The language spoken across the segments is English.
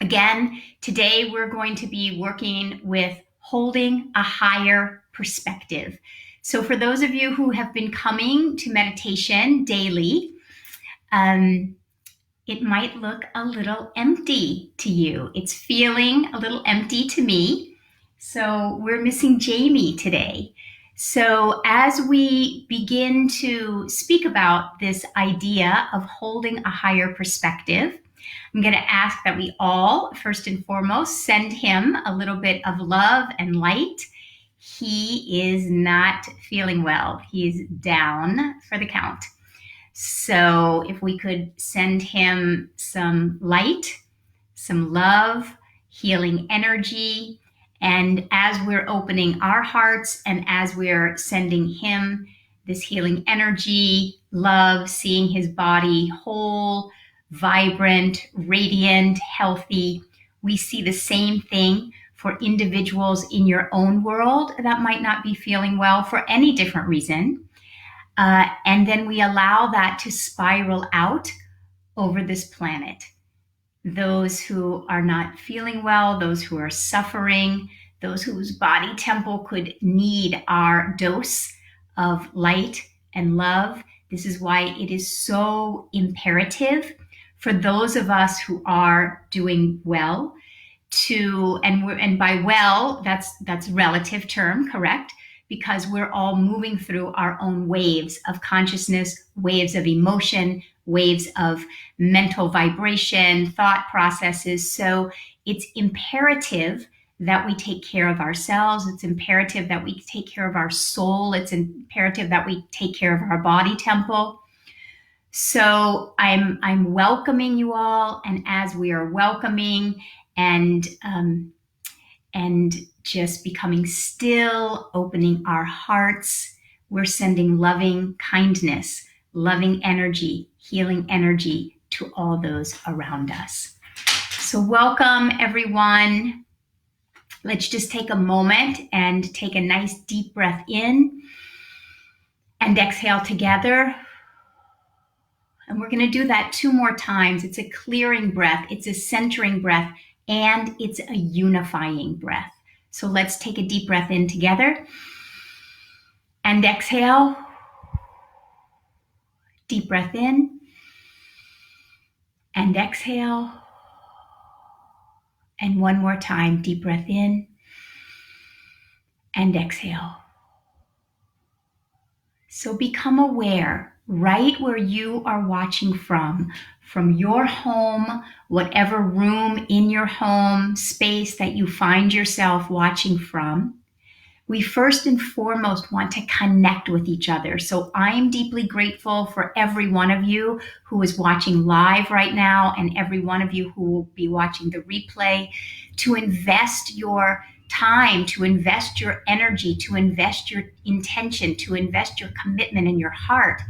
Again, today we're going to be working with holding a higher perspective. So for those of you who have been coming to meditation daily, it might look a little empty to you. It's feeling a little empty to me. So we're missing Jamie today. So as we begin to speak about this idea of holding a higher perspective, I'm going to ask that we all, first and foremost, send him a little bit of love and light. He is not feeling well. He's down for the count. So if we could send him some light, some love, healing energy, and as we're opening our hearts and as we're sending him this healing energy, love, seeing his body whole, vibrant, radiant, healthy, we see the same thing for individuals in your own world that might not be feeling well for any different reason. And then we allow that to spiral out over this planet. Those who are not feeling well, those who are suffering, those whose body temple could need our dose of light and love. This is why it is so imperative for those of us who are doing well to, and by well, that's relative term, correct? Because we're all moving through our own waves of consciousness, waves of emotion, waves of mental vibration, thought processes. So it's imperative that we take care of ourselves. It's imperative that we take care of our soul. It's imperative that we take care of our body temple. So I'm welcoming you all, and as we are welcoming and just becoming still, opening our hearts, we're sending loving kindness, loving energy, healing energy to all those around us. So welcome, everyone. Let's just take a moment and take a nice deep breath in and exhale together. And we're going to do that 2 more times. It's a clearing breath, it's a centering breath, and it's a unifying breath. So let's take a deep breath in together and exhale. Deep breath in and exhale. And one more time, deep breath in and exhale. So become aware right where you are watching from your home, whatever room in your home space that you find yourself watching from. We first and foremost want to connect with each other. So I am deeply grateful for every one of you who is watching live right now and every one of you who will be watching the replay, to invest your time, to invest your energy, to invest your intention, to invest your commitment in your heart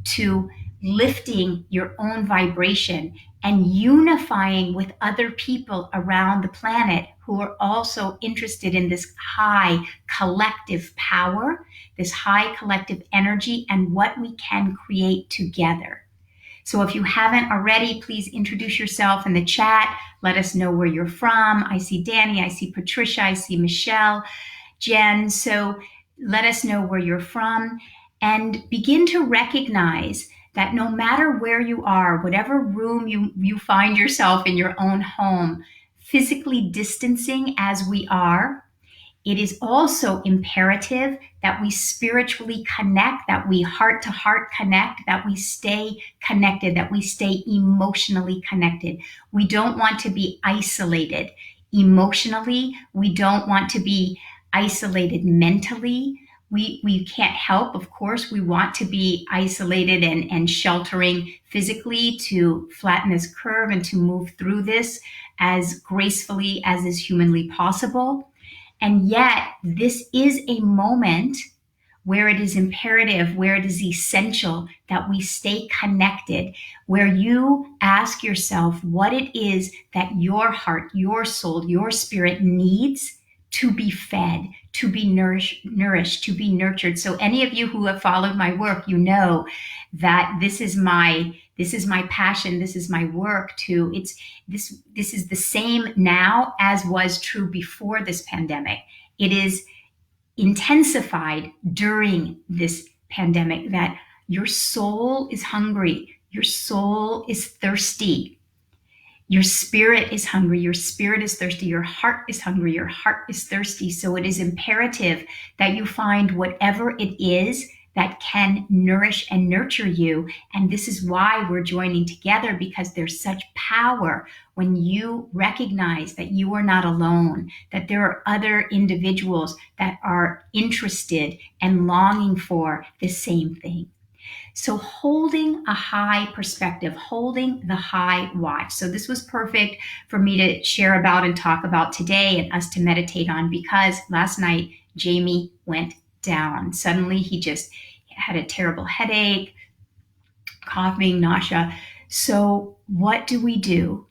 to lifting your own vibration and unifying with other people around the planet who are also interested in this high collective power, this high collective energy, and what we can create together. So if you haven't already, please introduce yourself in the chat. Let us know where you're from. I see Danny, I see Patricia, I see Michelle, Jen. So let us know where you're from and begin to recognize that no matter where you are, whatever room you find yourself in your own home, physically distancing as we are, it is also imperative that we spiritually connect, that we heart to heart connect, that we stay connected, that we stay emotionally connected. We don't want to be isolated emotionally. We don't want to be isolated mentally. We can't help, of course, we want to be isolated and sheltering physically to flatten this curve and to move through this as gracefully as is humanly possible. And yet, this is a moment where it is imperative, where it is essential that we stay connected, where you ask yourself what it is that your heart, your soul, your spirit needs to be fed, to be nourished, to be nurtured. So any of you who have followed my work, you know that this is my this is my passion, this is my work, to this is the same now as was true before this pandemic. It is intensified during this pandemic, that your soul is hungry, your soul is thirsty, your spirit is hungry, your spirit is thirsty, your heart is hungry, your heart is thirsty. So it is imperative that you find whatever it is that can nourish and nurture you. And this is why we're joining together, because there's such power when you recognize that you are not alone, that there are other individuals that are interested and longing for the same thing. So holding a high perspective, holding the high watch. So this was perfect for me to share about and talk about today, and us to meditate on, because last night Jamie went down. Suddenly he just had a terrible headache, coughing, nausea. So what do?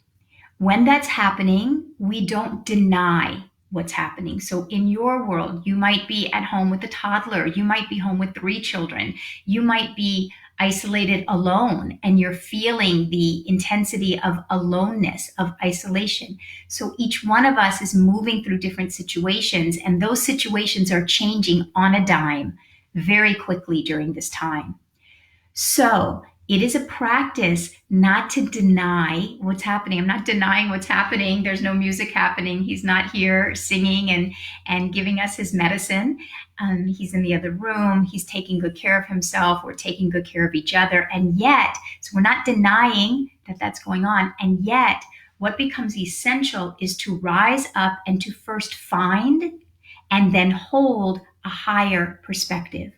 When that's happening, we don't deny what's happening. So in your world, you might be at home with a toddler, you might be home with 3 children, you might be isolated alone, and you're feeling the intensity of aloneness, of isolation. So each one of us is moving through different situations, and those situations are changing on a dime very quickly during this time. So it is a practice not to deny what's happening. I'm not denying what's happening. There's no music happening. He's not here singing and giving us his medicine. He's in the other room. He's taking good care of himself. We're taking good care of each other. And yet, so we're not denying that that's going on. And yet, what becomes essential is to rise up and to first find and then hold a higher perspective.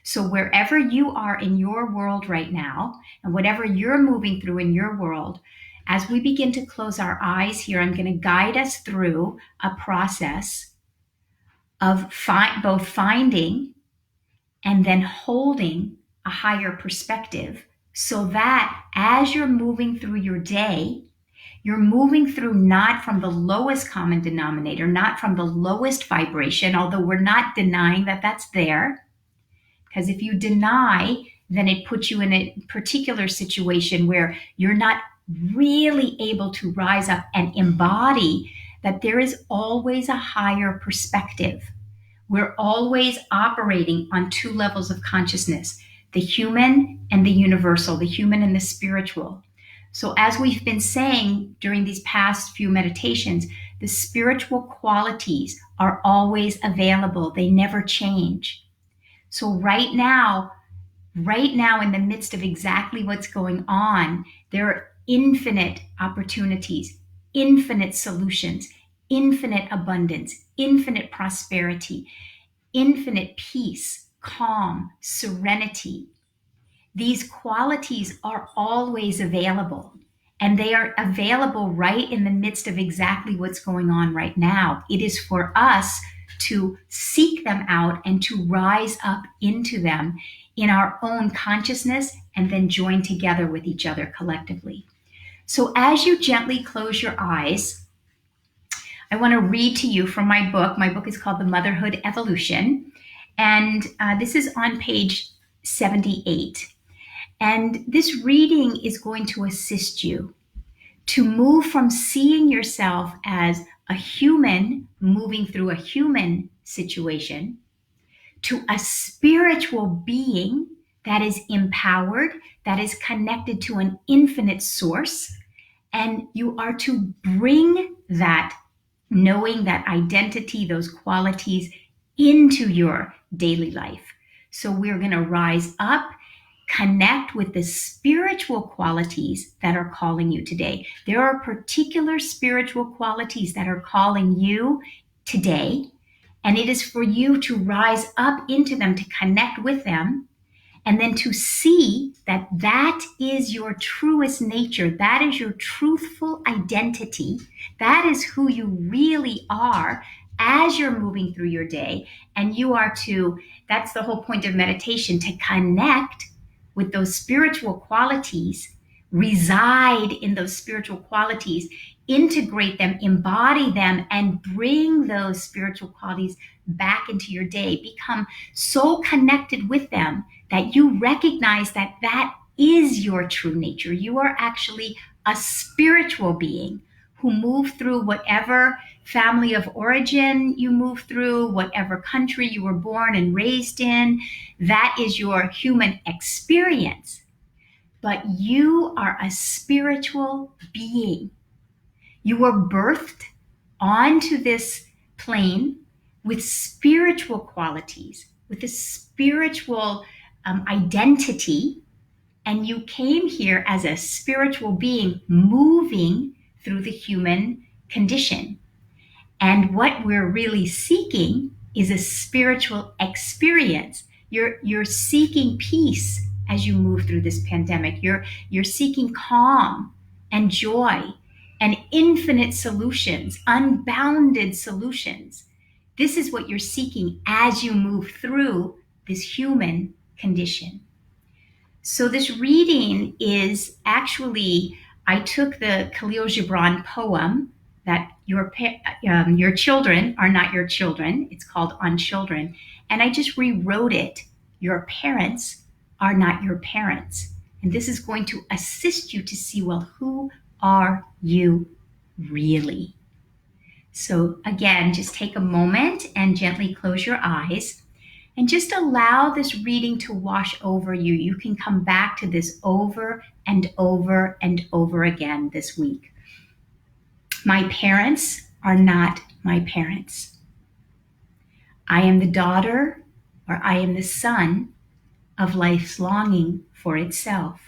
So wherever you are in your world right now, and whatever you're moving through in your world, as we begin to close our eyes here, I'm going to guide us through a process of both finding and then holding a higher perspective, so that as you're moving through your day, you're moving through not from the lowest common denominator, not from the lowest vibration, although we're not denying that that's there. Because if you deny, then it puts you in a particular situation where you're not really able to rise up and embody that there is always a higher perspective. We're always operating on 2 levels of consciousness, the human and the universal, the human and the spiritual. So as we've been saying during these past few meditations, the spiritual qualities are always available. They never change. So right now, in the midst of exactly what's going on, there are infinite opportunities, infinite solutions, infinite abundance, infinite prosperity, infinite peace, calm, serenity. These qualities are always available, and they are available right in the midst of exactly what's going on right now. It is for us to seek them out and to rise up into them in our own consciousness, and then join together with each other collectively. So as you gently close your eyes, I want to read to you from my book. My book is called The Motherhood Evolution, and this is on page 78. And this reading is going to assist you to move from seeing yourself as a human moving through a human situation to a spiritual being that is empowered, that is connected to an infinite source. And you are to bring that knowing, that identity, those qualities into your daily life. So we're going to rise up, connect with the spiritual qualities that are calling you today. There are particular spiritual qualities that are calling you today, and it is for you to rise up into them, to connect with them, and then to see that that is your truest nature. That is your truthful identity. That is who you really are as you're moving through your day. And you are to, that's the whole point of meditation, to connect with those spiritual qualities, reside in those spiritual qualities, integrate them, embody them, and bring those spiritual qualities back into your day. Become so connected with them that you recognize that that is your true nature. You are actually a spiritual being who moved through whatever family of origin you moved through, whatever country you were born and raised in. That is your human experience. But you are a spiritual being. You were birthed onto this plane with spiritual qualities, with a spiritual identity, and you came here as a spiritual being moving through the human condition. And what we're really seeking is a spiritual experience. You're seeking peace as you move through this pandemic. You're seeking calm and joy and infinite solutions, unbounded solutions. This is what you're seeking as you move through this human condition. So this reading is actually, I took the Khalil Gibran poem that your children are not your children. It's called On Children. And I just rewrote it. Your parents are not your parents. And this is going to assist you to see, well, who are you really? So again, just take a moment and gently close your eyes and just allow this reading to wash over you. You can come back to this over and over and over again this week. My parents are not my parents. I am the daughter, or I am the son of life's longing for itself.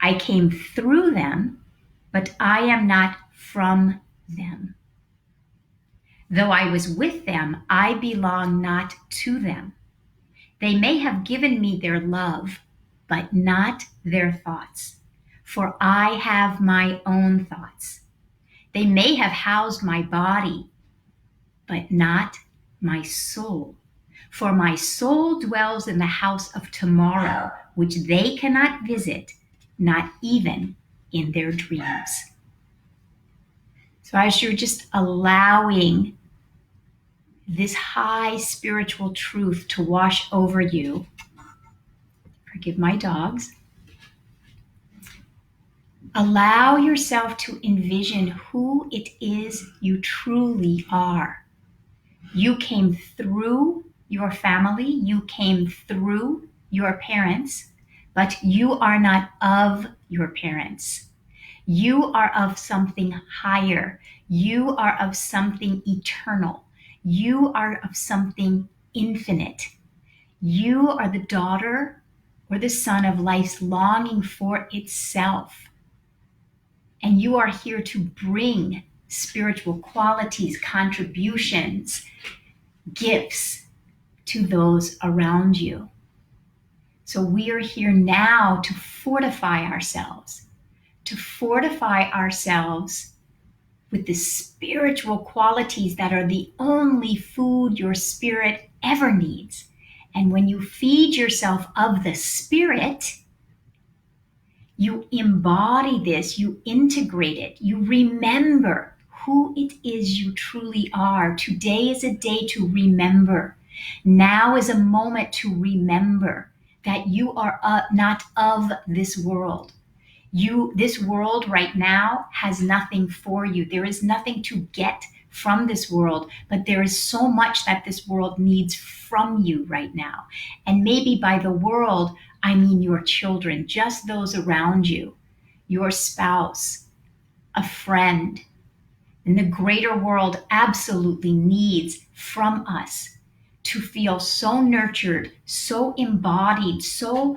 I came through them, but I am not from them. Though I was with them, I belong not to them. They may have given me their love, but not their thoughts, for I have my own thoughts. They may have housed my body, but not my soul, for my soul dwells in the house of tomorrow, which they cannot visit, not even in their dreams. So as you're just allowing this high spiritual truth to wash over you, forgive my dogs, allow yourself to envision who it is you truly are. You came through your family, you came through your parents, but you are not of your parents. You are of something higher. You are of something eternal. You are of something infinite. You are the daughter or the son of life's longing for itself. And you are here to bring spiritual qualities, contributions, gifts to those around you. So we are here now to fortify ourselves with the spiritual qualities that are the only food your spirit ever needs. And when you feed yourself of the spirit, you embody this, you integrate it, you remember who it is you truly are. Today is a day to remember. Now is a moment to remember that you are not of this world. This world right now has nothing for you. There is nothing to get from this world, but there is so much that this world needs from you right now. And maybe by the world, I mean your children, just those around you, your spouse, a friend. And the greater world absolutely needs from us to feel so nurtured, so embodied, so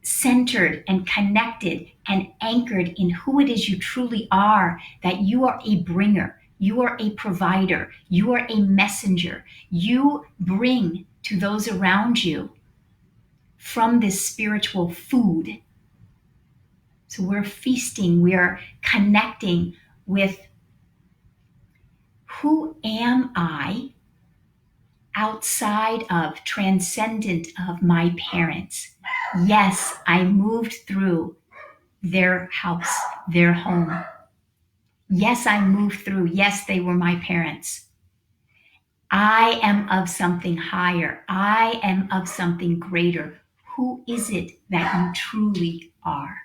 centered and connected and anchored in who it is you truly are, that you are a bringer, you are a provider, you are a messenger. You bring to those around you from this spiritual food. So we're feasting, we're connecting with who am I outside of, transcendent of my parents. Yes, I moved through their house, their home. Yes, I moved through. Yes, they were my parents. I am of something higher. I am of something greater. Who is it that you truly are?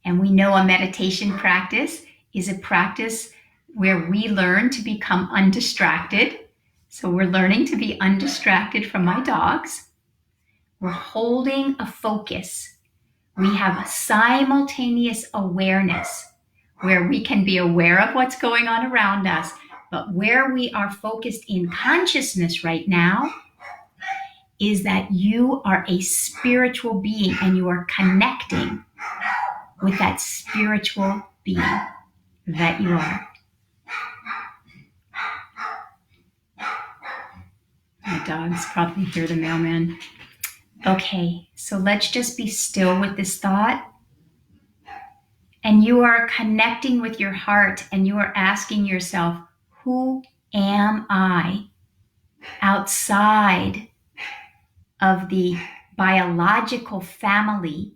And we know a meditation practice is a practice where we learn to become undistracted. So we're learning to be undistracted from my dogs. We're holding a focus. We have a simultaneous awareness where we can be aware of what's going on around us, but where we are focused in consciousness right now is that you are a spiritual being and you are connecting with that spiritual being that you are. My dogs probably hear the mailman. Okay, so let's just be still with this thought. And you are connecting with your heart and you are asking yourself, who am I outside of the biological family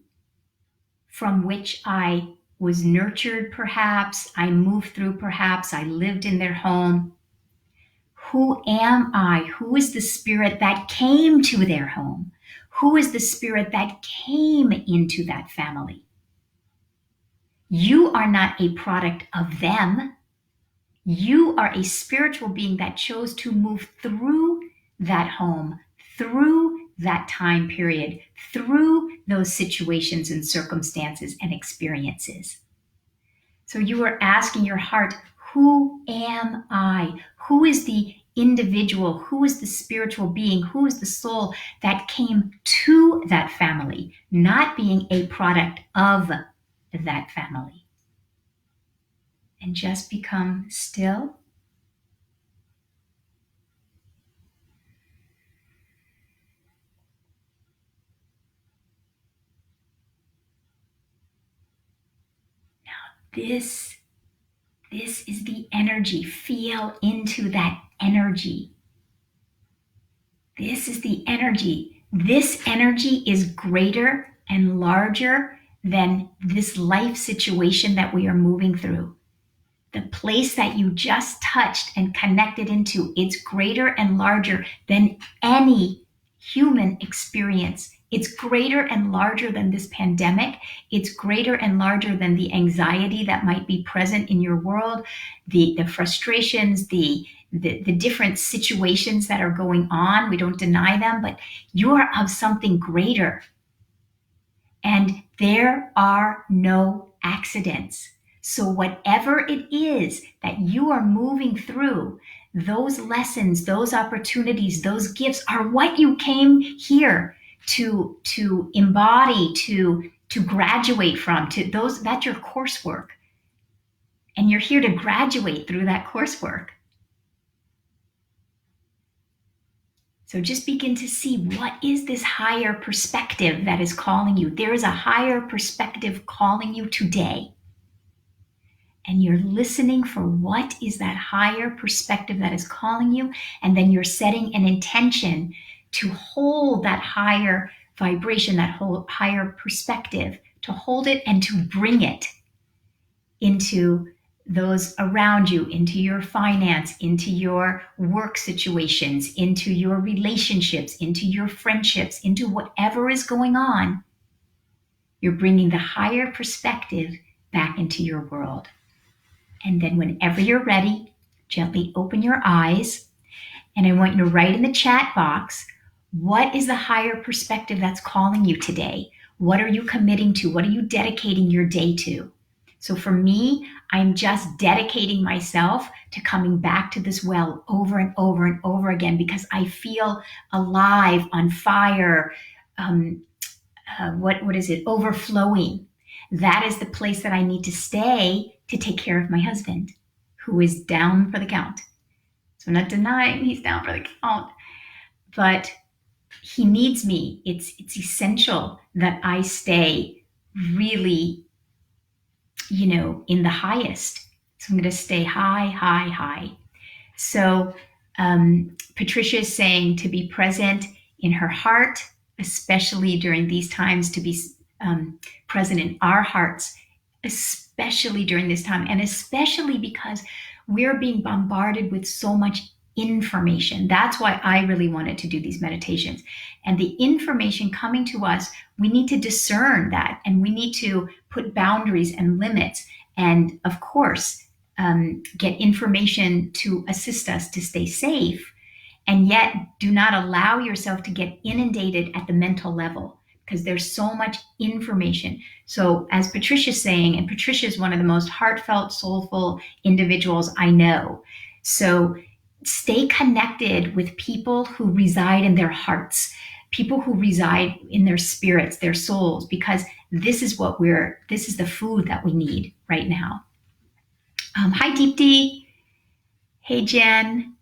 from which I was nurtured, perhaps, I moved through, perhaps, I lived in their home. Who am I? Who is the spirit that came to their home? Who is the spirit that came into that family? You are not a product of them. You are a spiritual being that chose to move through that home, through that time period, through those situations and circumstances and experiences. So you are asking your heart, who am I? Who is the individual? Who is the spiritual being? Who is the soul that came to that family, not being a product of that family? And just become still. This is the energy. Feel into that energy. This is the energy. This energy is greater and larger than this life situation that we are moving through. The place that you just touched and connected into, it's greater and larger than any human experience. It's greater and larger than this pandemic. It's greater and larger than the anxiety that might be present in your world, the frustrations, the different situations that are going on. We don't deny them, but you are of something greater. And there are no accidents. So whatever it is that you are moving through, those lessons, those opportunities, those gifts are what you came here to embody, to graduate from. That's your coursework. And you're here to graduate through that coursework. So just begin to see, what is this higher perspective that is calling you? There is a higher perspective calling you today. And you're listening for what is that higher perspective that is calling you. And then you're setting an intention to hold that higher vibration, that whole higher perspective, to hold it and to bring it into those around you, into your finance, into your work situations, into your relationships, into your friendships, into whatever is going on. You're bringing the higher perspective back into your world. And then whenever you're ready, gently open your eyes. And I want you to write in the chat box, what is the higher perspective that's calling you today? What are you committing to? What are you dedicating your day to? So for me, I'm just dedicating myself to coming back to this well over and over and over again, because I feel alive, on fire, overflowing. That is the place that I need to stay to take care of my husband, who is down for the count. So I'm not denying he's down for the count, but he needs me. It's essential that I stay really, in the highest. So I'm going to stay high, high, high. So Patricia is saying to be present in her heart, especially during these times, to be present in our hearts, especially during this time, and especially because we're being bombarded with so much information. That's why I really wanted to do these meditations. And the information coming to us, we need to discern that, and we need to put boundaries and limits. And of course, get information to assist us to stay safe. And yet, do not allow yourself to get inundated at the mental level, because there's so much information. So, as Patricia's saying, and Patricia is one of the most heartfelt, soulful individuals I know. So, stay connected with people who reside in their hearts, people who reside in their spirits, their souls, because this is the food that we need right now. Hi, Deepti. Hey, Jen.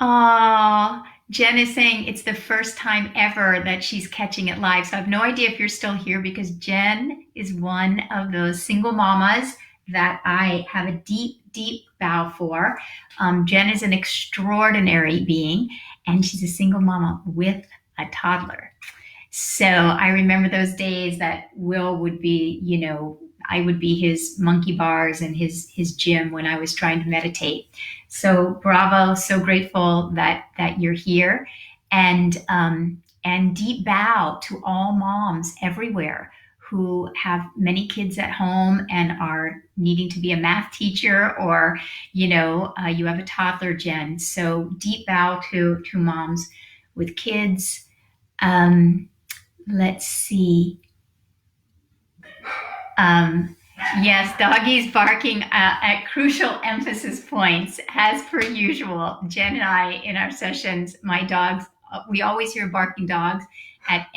Oh, Jen is saying it's the first time ever that she's catching it live. So I have no idea if you're still here, because Jen is one of those single mamas that I have a deep, deep bow for. Jen is an extraordinary being, and she's a single mama with a toddler. So I remember those days that Will would be, I would be his monkey bars and his gym when I was trying to meditate. So bravo, so grateful that you're here, and deep bow to all moms everywhere who have many kids at home and are needing to be a math teacher, or you have a toddler, Jen. So deep bow to moms with kids. Let's see. Yes, doggies barking at crucial emphasis points, as per usual. Jen and I, in our sessions, my dogs, we always hear barking dogs at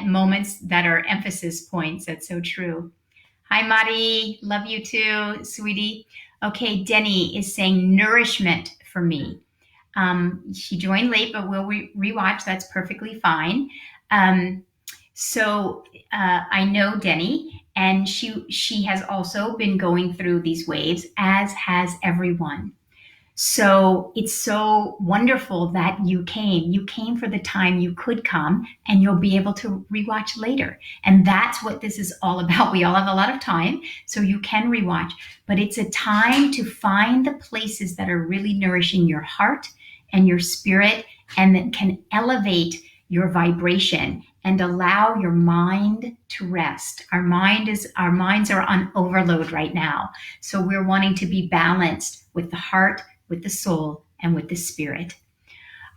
moments that are emphasis points. That's so true. Hi, Mari. Love you too, sweetie. Okay, Denny is saying nourishment for me. She joined late, but we'll rewatch. That's perfectly fine. So I know Denny, and she has also been going through these waves, as has everyone. So it's so wonderful that you came. You came for the time you could come, and you'll be able to rewatch later. And that's what this is all about. We all have a lot of time, so you can rewatch. But it's a time to find the places that are really nourishing your heart and your spirit, and that can elevate your vibration and allow your mind to rest. Our minds are on overload right now. So we're wanting to be balanced with the heart, with the soul, and with the spirit.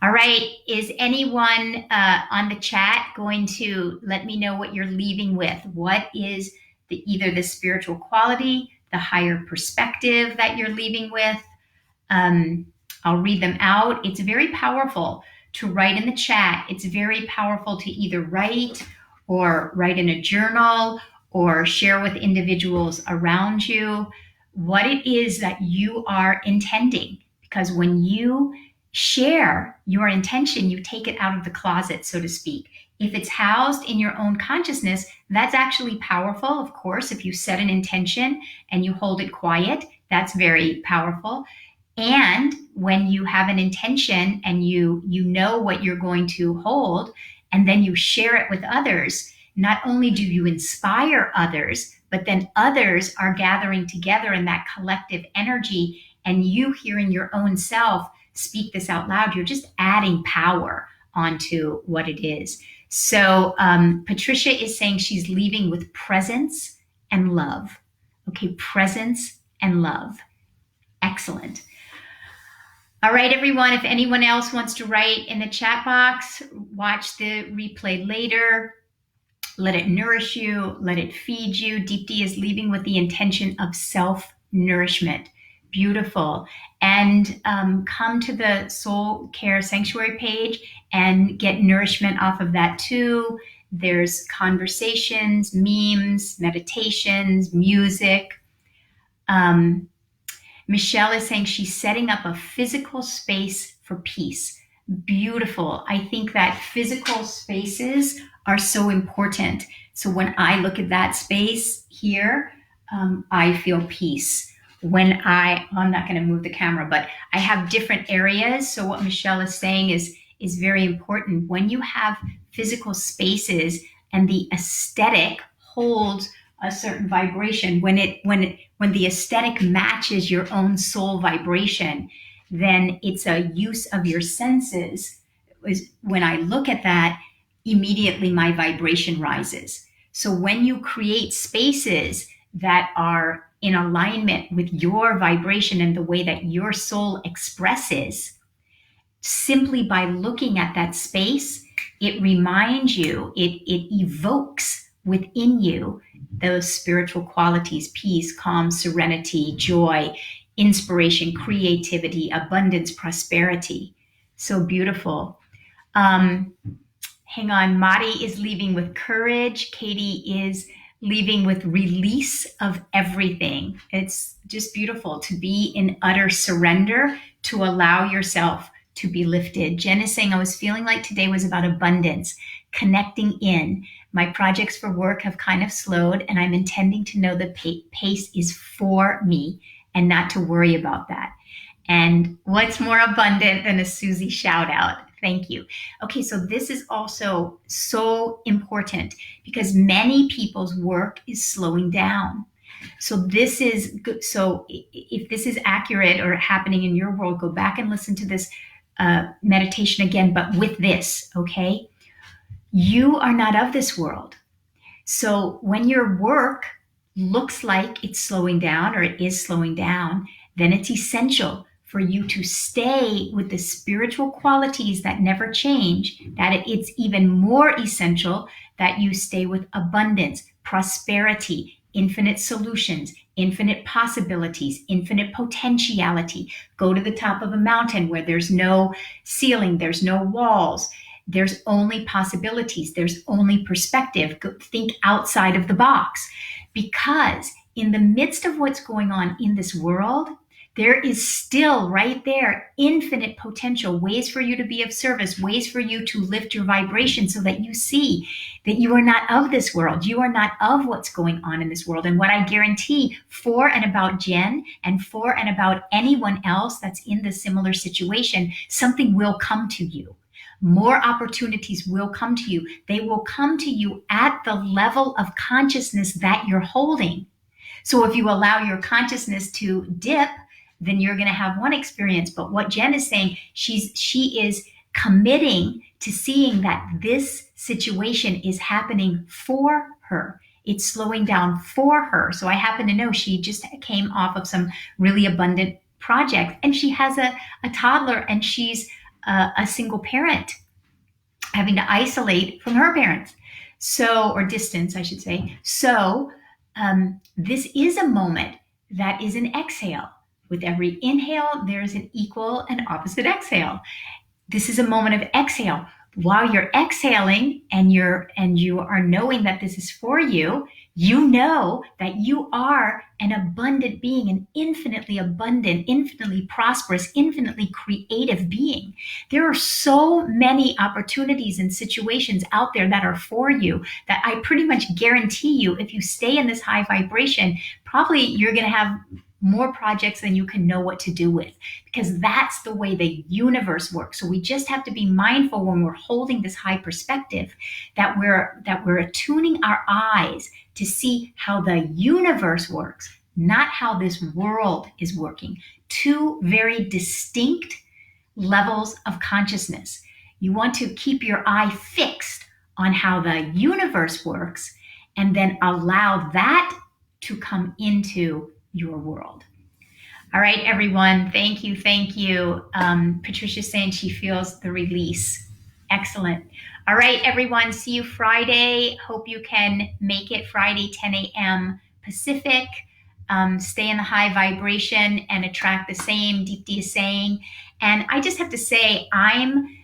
All right, is anyone on the chat going to let me know what you're leaving with? What is either the spiritual quality, the higher perspective that you're leaving with? I'll read them out. It's very powerful to write in the chat. It's very powerful to either write in a journal, or share with individuals around you what it is that you are intending. Because when you share your intention, you take it out of the closet, so to speak. If it's housed in your own consciousness, that's actually powerful. Of course, if you set an intention and you hold it quiet, that's very powerful. And when you have an intention and you know what you're going to hold, and then you share it with others, not only do you inspire others, but then others are gathering together in that collective energy, and you hearing your own self speak this out loud, you're just adding power onto what it is. So Patricia is saying she's leaving with presence and love. Okay, presence and love. Excellent. All right, everyone, if anyone else wants to write in the chat box, watch the replay later. Let it nourish you. Let it feed you. Deepti is leaving with the intention of self-nourishment. Beautiful. And come to the Soul Care Sanctuary page and get nourishment off of that too. There's conversations, memes, meditations, music. Michelle is saying she's setting up a physical space for peace. Beautiful. I think that physical spaces are so important. So when I look at that space here, I feel peace. I'm not going to move the camera, but I have different areas. So what Michelle is saying is very important. When you have physical spaces and the aesthetic holds a certain vibration, when the aesthetic matches your own soul vibration, then it's a use of your senses. When I look at that, immediately my vibration rises. So when you create spaces that are in alignment with your vibration and the way that your soul expresses, simply by looking at that space, it reminds you, it evokes within you those spiritual qualities: peace, calm, serenity, joy, inspiration, creativity, abundance, prosperity. So beautiful. Um, Hang on. Madi is leaving with courage. Katie is leaving with release of everything. It's just beautiful to be in utter surrender, to allow yourself to be lifted. Jen is saying, I was feeling like today was about abundance, connecting in. My projects for work have kind of slowed, and I'm intending to know the pace is for me and not to worry about that. And what's more abundant than a Suzi shout out? Thank you. Okay, so this is also so important because many people's work is slowing down. So this is good. So if this is accurate or happening in your world, go back and listen to this meditation again, but with this, okay? You are not of this world. So when your work looks like it's slowing down or it is slowing down, then it's essential for you to stay with the spiritual qualities that never change, that it's even more essential that you stay with abundance, prosperity, infinite solutions, infinite possibilities, infinite potentiality. Go to the top of a mountain where there's no ceiling, there's no walls. There's only possibilities. There's only perspective. Think outside of the box. Because in the midst of what's going on in this world, there is still right there infinite potential, ways for you to be of service, ways for you to lift your vibration so that you see that you are not of this world. You are not of what's going on in this world. And what I guarantee for and about Jen and for and about anyone else that's in the similar situation, something will come to you. More opportunities will come to you. They will come to you at the level of consciousness that you're holding. So if you allow your consciousness to dip, then you're going to have one experience. But what Jen is saying, she is committing to seeing that this situation is happening for her. It's slowing down for her. So I happen to know she just came off of some really abundant projects, and she has a toddler, and she's a single parent having to isolate from her parents. So, or distance, I should say. So this is a moment that is an exhale. With every inhale, there's an equal and opposite exhale. This is a moment of exhale. While you're exhaling and you are knowing that this is for you, you know that you are an abundant being, an infinitely abundant, infinitely prosperous, infinitely creative being. There are so many opportunities and situations out there that are for you that I pretty much guarantee you, if you stay in this high vibration, probably you're going to have more projects than you can know what to do with, because that's the way the universe works. So we just have to be mindful when we're holding this high perspective that we're attuning our eyes to see how the universe works, not how this world is working. Two very distinct levels of consciousness. You want to keep your eye fixed on how the universe works and then allow that to come into your world. All right, everyone. Thank you. Thank you. Patricia's saying she feels the release. Excellent. All right, everyone. See you Friday. Hope you can make it Friday, 10 a.m. Pacific. Stay in the high vibration and attract the same. Deepti is saying. And I just have to say, I'm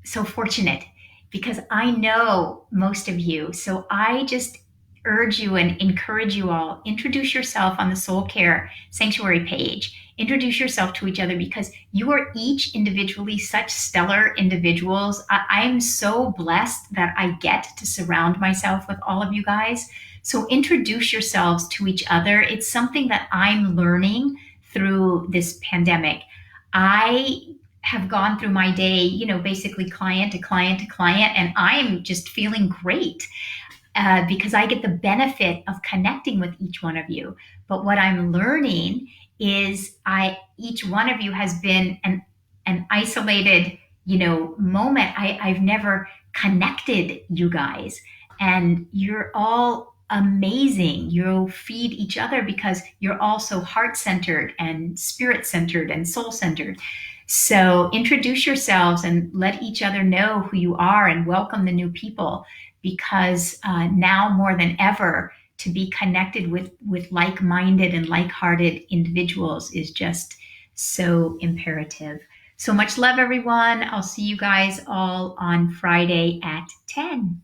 so fortunate because I know most of you. So I just urge you and encourage you all, introduce yourself on the Soul Care Sanctuary page. Introduce yourself to each other because you are each individually such stellar individuals. I'm so blessed that I get to surround myself with all of you guys. So introduce yourselves to each other. It's something that I'm learning through this pandemic. I have gone through my day, basically client to client to client, and I'm just feeling great. because I get the benefit of connecting with each one of you. But what I'm learning is each one of you has been an isolated, moment. I've never connected you guys, and you're all amazing. You'll feed each other because you're all so heart centered and spirit centered and soul centered. So introduce yourselves and let each other know who you are and welcome the new people, because now more than ever, to be connected with like-minded and like-hearted individuals is just so imperative. So much love, everyone. I'll see you guys all on Friday at 10.